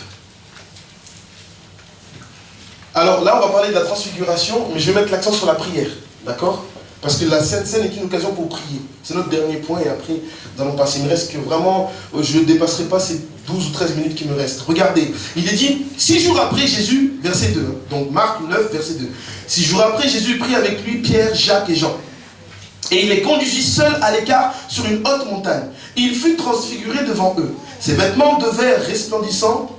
Alors là, on va parler de la transfiguration, mais je vais mettre l'accent sur la prière. D'accord? Parce que la Sainte Seine est une occasion pour prier. C'est notre dernier point et après, nous allons passer. Il me reste que vraiment, je ne dépasserai pas ces 12 ou 13 minutes qui me restent. Regardez, il est dit, 6 jours après Jésus, verset 2. Donc Marc 9, verset 2. 6 jours après, Jésus prit avec lui Pierre, Jacques et Jean. Et il les conduisit seuls à l'écart sur une haute montagne. Il fut transfiguré devant eux. Ses vêtements devinrent resplendissants.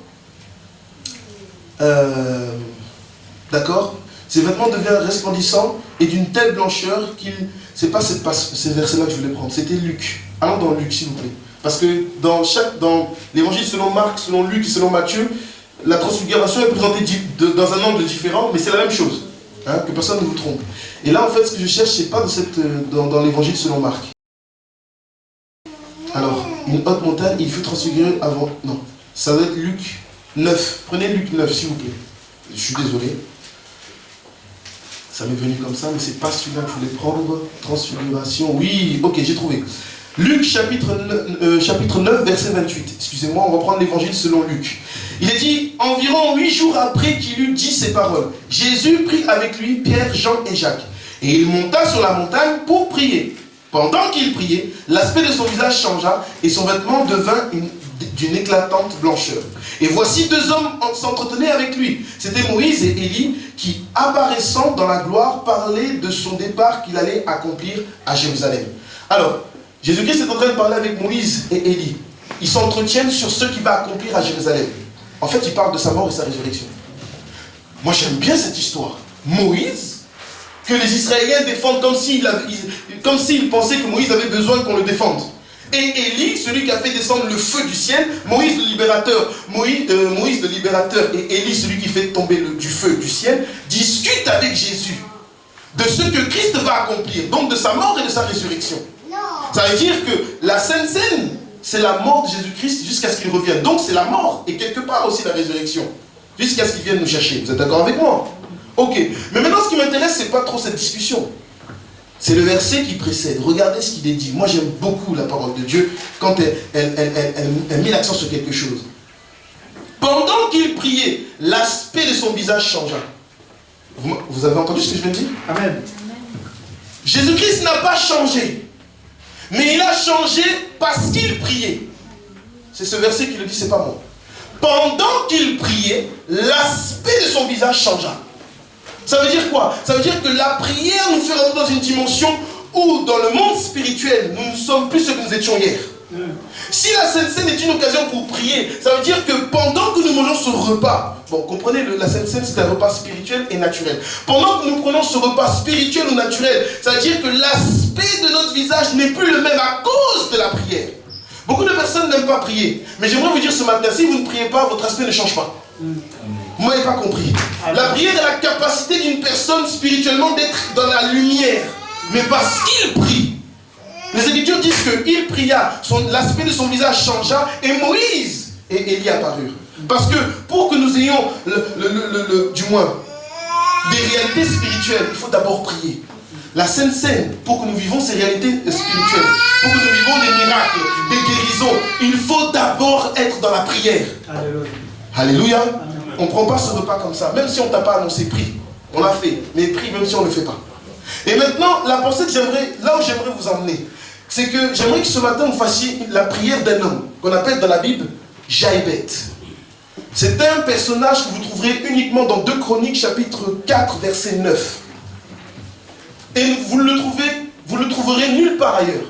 D'accord? Ses vêtements devinrent resplendissants et d'une telle blancheur qu'il... C'est pas ces versets-là que je voulais prendre, c'était Luc. Allons dans Luc, s'il vous plaît. Parce que dans l'évangile selon Marc, selon Luc et selon Matthieu, la transfiguration est présentée dans un angle différent, mais c'est la même chose. Hein, que personne ne vous trompe. Et là, en fait, ce que je cherche, c'est pas dans l'évangile selon Marc. Alors, une haute montagne, il fut transfiguré avant... Non, ça doit être Luc 9. Prenez Luc 9, s'il vous plaît. Je suis désolé. Ça m'est venu comme ça, mais c'est pas celui-là que je voulais prendre. Transfiguration, oui, ok, j'ai trouvé. Luc chapitre 9, verset 28. Excusez-moi, on va prendre l'évangile selon Luc. Il est dit, environ 8 jours après qu'il eut dit ces paroles, Jésus prit avec lui Pierre, Jean et Jacques. Et il monta sur la montagne pour prier. Pendant qu'il priait, l'aspect de son visage changea et son vêtement devint d'une éclatante blancheur. Et voici 2 hommes s'entretenaient avec lui. C'était Moïse et Élie qui, apparaissant dans la gloire, parlaient de son départ qu'il allait accomplir à Jérusalem. Alors, Jésus-Christ est en train de parler avec Moïse et Élie. Ils s'entretiennent sur ce qu'il va accomplir à Jérusalem. En fait, il parle de sa mort et sa résurrection. Moi, j'aime bien cette histoire. Moïse, que les Israéliens défendent comme s'ils pensaient que Moïse avait besoin qu'on le défende. Et Élie, celui qui a fait descendre le feu du ciel, Moïse le libérateur, Moïse le libérateur et Élie, celui qui fait tomber du feu du ciel, discutent avec Jésus de ce que Christ va accomplir, donc de sa mort et de sa résurrection. Ça veut dire que la Sainte Seine, c'est la mort de Jésus-Christ jusqu'à ce qu'il revienne. Donc c'est la mort et quelque part aussi la résurrection, jusqu'à ce qu'il vienne nous chercher. Vous êtes d'accord avec moi? Ok. Mais maintenant, ce qui m'intéresse, c'est pas trop cette discussion. C'est le verset qui précède. Regardez ce qu'il est dit. Moi, j'aime beaucoup la parole de Dieu quand elle met l'accent sur quelque chose. Pendant qu'il priait, l'aspect de son visage changea. Vous avez entendu ce que je viens de dire? Amen. Jésus-Christ n'a pas changé. Mais il a changé parce qu'il priait. C'est ce verset qui le dit, c'est pas moi. Pendant qu'il priait, l'aspect de son visage changea. Ça veut dire quoi? Ça veut dire que la prière nous fait rentrer dans une dimension où, dans le monde spirituel, nous ne sommes plus ce que nous étions hier. Si la Sainte Seine est une occasion pour prier, ça veut dire que pendant que nous mangeons ce repas, bon, comprenez, la Sainte Seine c'est un repas spirituel et naturel. Pendant que nous prenons ce repas spirituel ou naturel, ça veut dire que l'aspect de notre visage n'est plus le même à cause de la prière. Beaucoup de personnes n'aiment pas prier, mais j'aimerais vous dire ce matin, si vous ne priez pas, votre aspect ne change pas. Vous m'avez pas compris. La prière est la capacité d'une personne spirituellement d'être dans la lumière, mais parce qu'il prie. Les Écritures disent qu'il pria, l'aspect de son visage changea et Moïse et Élie apparurent. Parce que pour que nous ayons du moins des réalités spirituelles, il faut d'abord prier. La Sainte Seine, pour que nous vivons ces réalités spirituelles, pour que nous vivons des miracles, des guérisons, il faut d'abord être dans la prière. Alléluia. Alléluia. On ne prend pas ce repas comme ça, même si on ne t'a pas annoncé, prie. On l'a fait, mais prie même si on ne le fait pas. Et maintenant, la pensée que là où j'aimerais vous emmener, c'est que j'aimerais que ce matin vous fassiez la prière d'un homme, qu'on appelle dans la Bible Jaébet. C'est un personnage que vous trouverez uniquement dans 2 Chroniques, chapitre 4, verset 9. Et vous le trouverez nulle part ailleurs.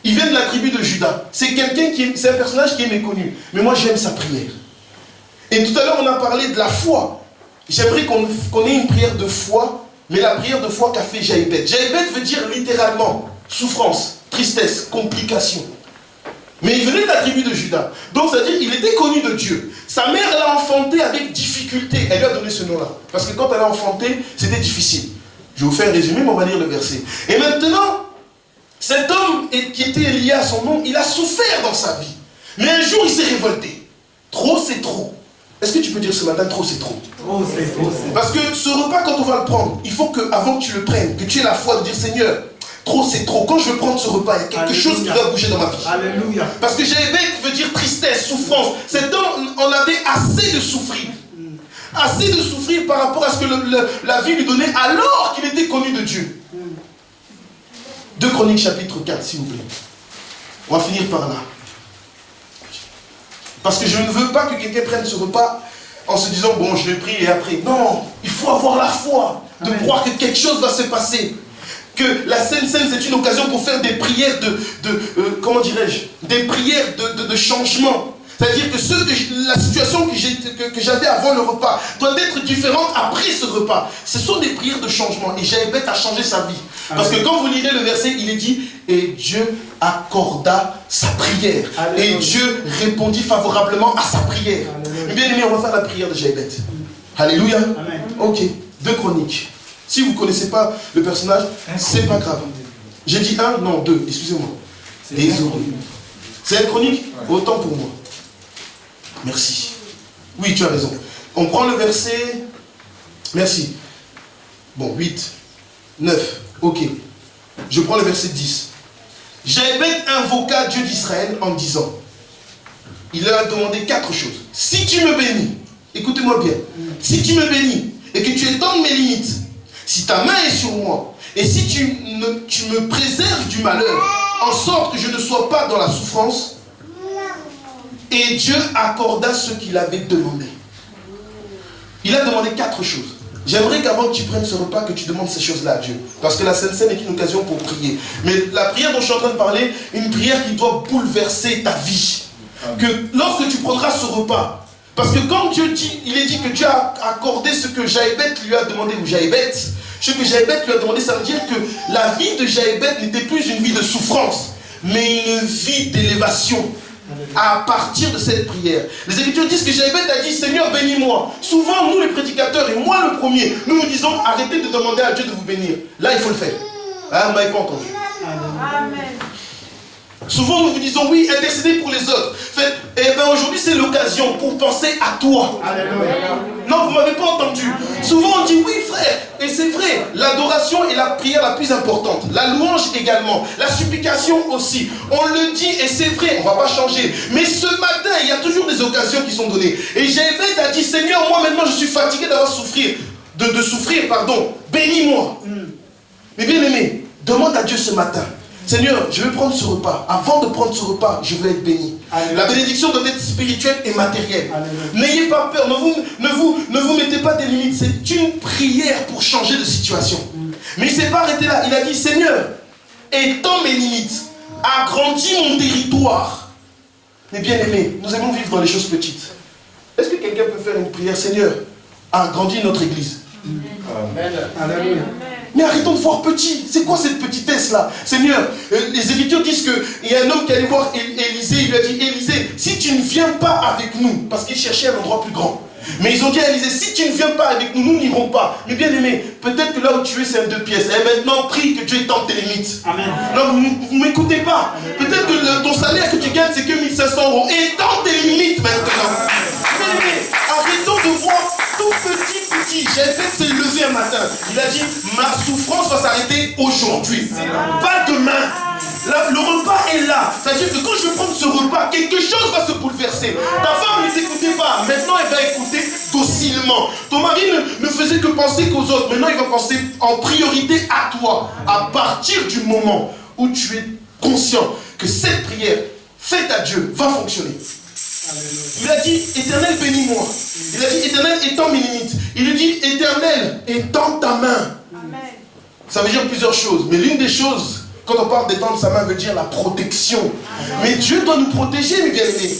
Il vient de la tribu de Juda. C'est un personnage qui est méconnu. Mais moi j'aime sa prière. Et tout à l'heure on a parlé de la foi. J'aimerais qu'on ait une prière de foi, mais la prière de foi qu'a fait Jaébet. Jaébet veut dire littéralement souffrance, tristesse, complication. Mais il venait de la tribu de Juda. Donc c'est-à-dire qu'il était connu de Dieu. Sa mère l'a enfanté avec difficulté. Elle lui a donné ce nom-là. Parce que quand elle l'a enfanté, c'était difficile. Je vais vous faire un résumé, mais on va lire le verset. Et maintenant, cet homme qui était lié à son nom, il a souffert dans sa vie. Mais un jour, il s'est révolté. Trop, c'est trop. Est-ce que tu peux dire ce matin, trop, c'est trop? Trop, c'est trop. Parce que ce repas, quand on va le prendre, il faut qu'avant que tu le prennes, que tu aies la foi de dire, Seigneur, trop, c'est trop. Quand je vais prendre ce repas, il y a quelque chose qui va bouger dans ma vie. Alléluia. Parce que Jaébet veut dire tristesse, souffrance. Cet homme en avait assez de souffrir. Assez de souffrir par rapport à ce que la vie lui donnait alors qu'il était connu de Dieu. 2 Chroniques chapitre 4, s'il vous plaît. On va finir par là. Parce que je ne veux pas que quelqu'un prenne ce repas en se disant, bon, je vais prier et après. Non, il faut avoir la foi de croire que quelque chose va se passer. Que la Sainte Seine, c'est une occasion pour faire des prières comment dirais-je, des prières de changement. C'est-à-dire que la situation que j'avais avant le repas doit être différente après ce repas. Ce sont des prières de changement. Et Jaébet a changé sa vie. Parce que quand vous lirez le verset, il est dit, et Dieu accorda sa prière. Alléluia. Et Dieu répondit favorablement à sa prière. Alléluia. Bien aimé, on va faire la prière de Jaébet. Alléluia. Amen. Ok, 2 Chroniques. Si vous ne connaissez pas le personnage, c'est pas grave. J'ai dit 1, non 2, excusez-moi. Désolé. C'est 1 Chronique? Autant pour moi. Merci. Oui, tu as raison. On prend le verset. Merci. Bon, 8, 9. Ok. Je prends le verset 10. Jaébet invoqua Dieu d'Israël en disant, il a demandé 4 choses. Si tu me bénis, écoutez-moi bien, si tu me bénis et que tu étendes mes limites, si ta main est sur moi, et si tu me préserves du malheur, en sorte que je ne sois pas dans la souffrance, et Dieu accorda ce qu'il avait demandé. Il a demandé 4 choses. J'aimerais qu'avant que tu prennes ce repas, que tu demandes ces choses-là à Dieu. Parce que la Sainte Seine est une occasion pour prier. Mais la prière dont je suis en train de parler, une prière qui doit bouleverser ta vie. Que lorsque tu prendras ce repas, parce que quand Dieu dit, il est dit que Dieu a accordé ce que Jaébet lui a demandé, ou Jaébet, ce que Jaébet lui a demandé, ça veut dire que la vie de Jaébet n'était plus une vie de souffrance, mais une vie d'élévation. À partir de cette prière, les Écritures disent que Jaébet a dit, Seigneur, bénis-moi. Souvent, nous les prédicateurs, et moi le premier, nous disons, arrêtez de demander à Dieu de vous bénir. Là, il faut le faire. Ah, vous m'avez pas entendu. Amen. Souvent, nous vous disons, oui, intercédez pour les autres. Eh bien, aujourd'hui, c'est l'occasion pour penser à toi. Alléluia. Non, vous ne m'avez pas entendu. Souvent, on dit, oui, frère. Et c'est vrai, l'adoration est la prière la plus importante. La louange également. La supplication aussi. On le dit et c'est vrai, on ne va pas changer. Mais ce matin, il y a toujours des occasions qui sont données. Et Jaébet a dit, Seigneur, moi maintenant, je suis fatigué d'avoir souffrir. De souffrir, pardon. Bénis-moi. Mais bien aimé, demande à Dieu ce matin. Seigneur, je vais prendre ce repas. Avant de prendre ce repas, je veux être béni. La bénédiction doit être spirituelle et matérielle. N'ayez pas peur, ne vous mettez pas des limites. C'est une prière pour changer de situation. Mais il ne s'est pas arrêté là. Il a dit, Seigneur, étends mes limites, agrandis mon territoire. Mais bien aimés, nous aimons vivre dans les choses petites. Est-ce que quelqu'un peut faire une prière, Seigneur, agrandis notre église? Amen. Alléluia. Mais arrêtons de voir petit. C'est quoi cette petitesse-là? Seigneur, les Écritures disent qu'il y a un homme qui allait voir Élisée. Il lui a dit, Élisée, si tu ne viens pas avec nous, parce qu'il cherchait un endroit plus grand. Mais ils ont dit à Élisée, si tu ne viens pas avec nous, nous n'irons pas. Mais bien aimé, peut-être que là où tu es, c'est un 2 pièces. Et maintenant, prie que Dieu étende tes limites. Amen. Non, vous ne m'écoutez pas. Peut-être que ton salaire que tu gagnes, c'est que 1 500 €. Étends tes limites maintenant. Bien aimé, arrêtons de voir tout petit. J'ai fait se lever un matin. Il a dit, ma souffrance va s'arrêter aujourd'hui. Pas demain. Là, le repas est là. C'est-à-dire que quand je vais prendre ce repas, quelque chose va se bouleverser. Ta femme ne t'écoutait pas. Maintenant, elle va écouter docilement. Ton mari ne faisait que penser qu'aux autres. Maintenant, il va penser en priorité à toi. À partir du moment où tu es conscient que cette prière faite à Dieu va fonctionner. Il a dit, Éternel, bénis-moi. Il a dit, Éternel, étends mes limites. Il a dit, Éternel, étends ta main. Amen. Ça veut dire plusieurs choses. Mais l'une des choses, quand on parle d'étendre sa main, veut dire la protection. Amen. Mais Dieu doit nous protéger, mes bien-aimés.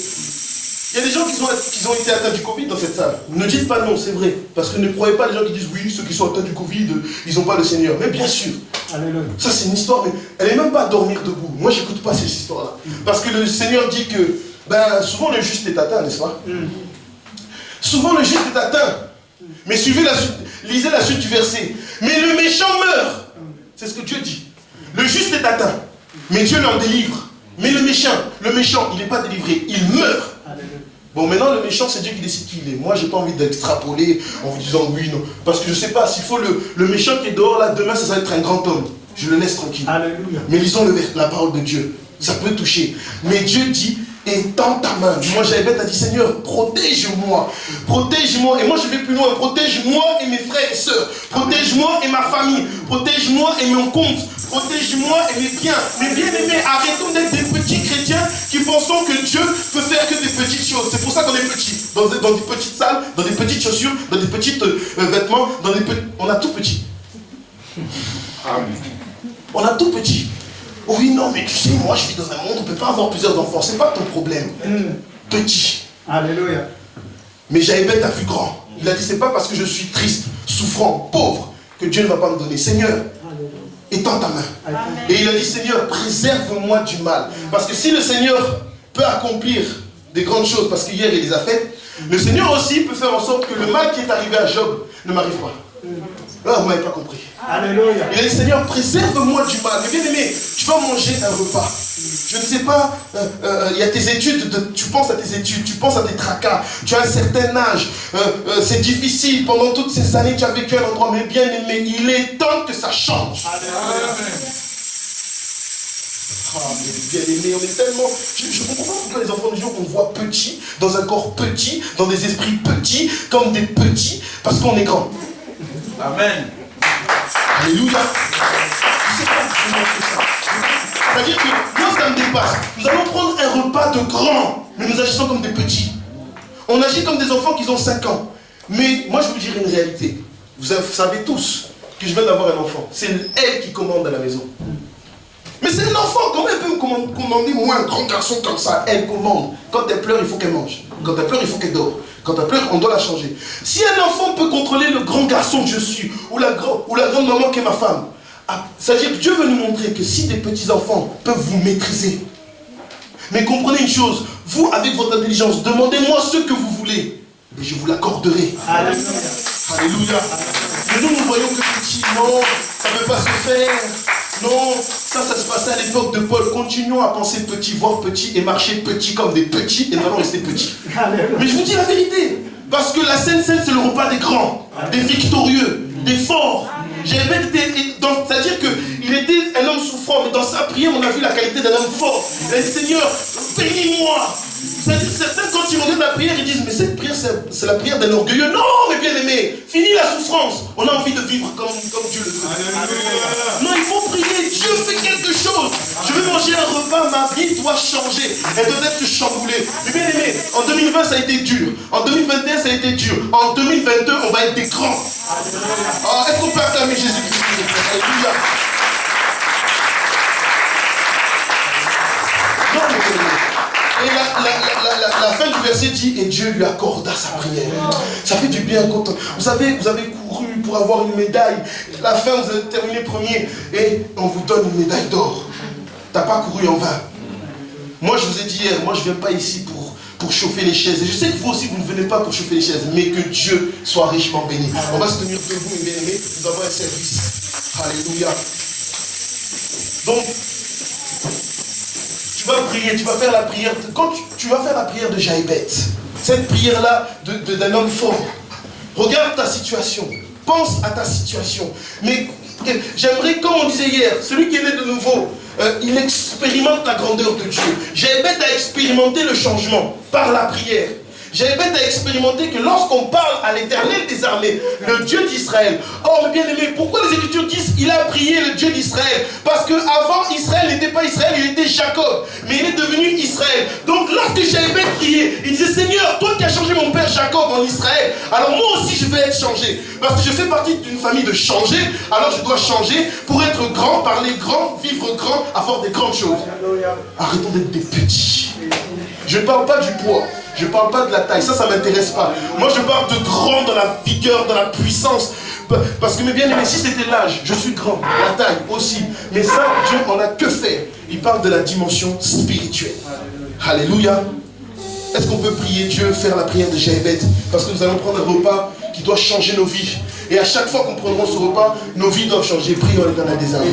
Il y a des gens qui ont été atteints du Covid dans cette salle. Ne dites pas non, c'est vrai. Parce que ne croyez pas les gens qui disent, oui, ceux qui sont atteints du Covid, ils n'ont pas le Seigneur. Mais bien sûr. Alléluia. Ça, c'est une histoire, mais elle n'est même pas à dormir debout. Moi, je n'écoute pas ces histoires-là. Parce que le Seigneur dit que, souvent le juste est atteint, n'est-ce pas? Souvent le juste est atteint. Mais suivez la suite, lisez la suite du verset. Mais le méchant meurt. C'est ce que Dieu dit. Le juste est atteint, mais Dieu l'en délivre. Mais le méchant, il n'est pas délivré, il meurt. Bon, maintenant le méchant, c'est Dieu qui décide qui il est. Moi, j'ai pas envie d'extrapoler en vous disant oui, non. Parce que je ne sais pas, s'il faut le méchant qui est dehors là, demain, ça va être un grand homme. Je le laisse tranquille. Alléluia. Mais lisons la parole de Dieu. Ça peut toucher. Mais Dieu dit, étends ta main. Moi, Jaébet a dit, Seigneur, protège-moi. Protège-moi. Et moi, je vais plus loin. Protège-moi et mes frères et sœurs. Protège-moi et ma famille. Protège-moi et mon compte. Protège-moi et mes biens. Mais bien aimés, arrêtons d'être des petits chrétiens qui pensons que Dieu peut faire que des petites choses. C'est pour ça qu'on est petits. Dans des petites salles, dans des petites chaussures, dans des petits vêtements, on a tout petit. Amen. On a tout petit. Oui, non, mais tu sais, moi je vis dans un monde où on ne peut pas avoir plusieurs enfants. C'est pas ton problème. Petit. Alléluia. Mais Jaébet a vu grand. Il a dit, c'est pas parce que je suis triste, souffrant, pauvre, que Dieu ne va pas me donner. Seigneur, étends ta main. Amen. Et il a dit, Seigneur, préserve-moi du mal. Parce que si le Seigneur peut accomplir des grandes choses, parce qu'hier il les a faites, le Seigneur aussi peut faire en sorte que le mal qui est arrivé à Job ne m'arrive pas. Là, vous ne m'avez pas compris. Alléluia. Il a dit, Seigneur, préserve-moi du mal. Mais bien aimé, tu vas manger un repas. Je ne sais pas, il y a tes études, tu penses à tes études, tu penses à tes tracas, tu as un certain âge, c'est difficile, pendant toutes ces années tu as vécu à un endroit, mais bien aimé, il est temps que ça change. Alléluia. Bien aimé, on est tellement... Je ne comprends pas pourquoi les enfants de Dieu, on voit petits, dans un corps petit, dans des esprits petits, comme des petits, parce qu'on est grand. Amen. Alléluia. C'est-à-dire que moi, ça me dépasse. Nous allons prendre un repas de grands, mais nous agissons comme des petits. On agit comme des enfants qui ont 5 ans. Mais moi, je vous dirais une réalité. Vous savez tous que je viens d'avoir un enfant. C'est elle qui commande à la maison. Mais c'est un enfant. Comment elle peut me commander, moi, un grand garçon comme ça? Elle commande. Quand elle pleure, il faut qu'elle mange. Quand elle pleure, il faut qu'elle dort. Quand elle pleure, on doit la changer. Si un enfant peut contrôler le grand garçon que je suis, ou la grande maman qui est ma femme, c'est-à-dire que Dieu veut nous montrer que si des petits enfants peuvent vous maîtriser, mais comprenez une chose, vous, avec votre intelligence, demandez-moi ce que vous voulez, et je vous l'accorderai. Alléluia. Alléluia. Mais nous voyons que petit, non, ça ne peut pas se faire. Non, ça se passait à l'époque de Paul. Continuons à penser petit, voir petit et marcher petit comme des petits et nous allons rester petits. Mais je vous dis la vérité. Parce que la Sainte Seine, c'est le repas des grands, des victorieux, des forts. C'est-à-dire qu'il était un homme souffrant, mais dans sa prière, on a vu la qualité d'un homme fort. Il a dit, Seigneur, bénis-moi. Certains, quand ils regardent la prière, ils disent, mais cette prière, c'est la prière d'un orgueilleux. Non, mes bien-aimés, fini la souffrance. On a envie de vivre comme Dieu le veut. Non, il faut prier. Dieu fait quelque chose. Je vais manger un repas, ma vie doit changer. Elle doit être chamboulée. Mes bien-aimés, en 2020, ça a été dur. En 2021, ça a été dur. En 2022, on va être des grands. Alors, est-ce qu'on peut acclamer Jésus-Christ? Alléluia. Non, mes bien-aimés. Et la fin du verset dit, et Dieu lui accorda sa prière. Ça fait du bien quand vous avez couru pour avoir une médaille. À la fin, vous avez terminé premier et on vous donne une médaille d'or. T'as pas couru en vain. Moi, je vous ai dit hier, moi, je ne viens pas ici pour chauffer les chaises. Et je sais que vous aussi, vous ne venez pas pour chauffer les chaises, mais que Dieu soit richement béni. On va se tenir debout, mes bien-aimés. Nous avons un service. Alléluia. Donc, tu vas prier, tu vas faire la prière. Quand tu vas faire la prière de Jaïbet, cette prière-là d'un homme fort, regarde ta situation, pense à ta situation. Mais j'aimerais, comme on disait hier, celui qui est né de nouveau, il expérimente la grandeur de Dieu. Jaïbet a expérimenté le changement par la prière. Jaïbet a expérimenté que lorsqu'on parle à l'Éternel des armées, le Dieu d'Israël. Oh, mes bien-aimés, pourquoi les Écritures disent qu'il a prié le Dieu d'Israël? Parce qu'avant, Israël n'était pas Israël, il était Jacob. Mais il est devenu Israël. Donc, lorsque Jaïbet priait, il disait, Seigneur, toi qui as changé mon père Jacob en Israël, alors moi aussi je vais être changé. Parce que je fais partie d'une famille de changer, alors je dois changer pour être grand, parler grand, vivre grand, avoir des grandes choses. Arrêtons d'être des petits. Je ne parle pas du poids. Je ne parle pas de la taille, ça ne m'intéresse pas. Moi, je parle de grand dans la vigueur, dans la puissance. Parce que mes bien-aimés, si c'était l'âge, je suis grand, la taille aussi. Mais ça, Dieu en a que faire. Il parle de la dimension spirituelle. Alléluia. Est-ce qu'on peut prier Dieu, faire la prière de Jaïbet? Parce que nous allons prendre un repas qui doit changer nos vies. Et à chaque fois qu'on prendra ce repas, nos vies doivent changer. Prions dans la des armées.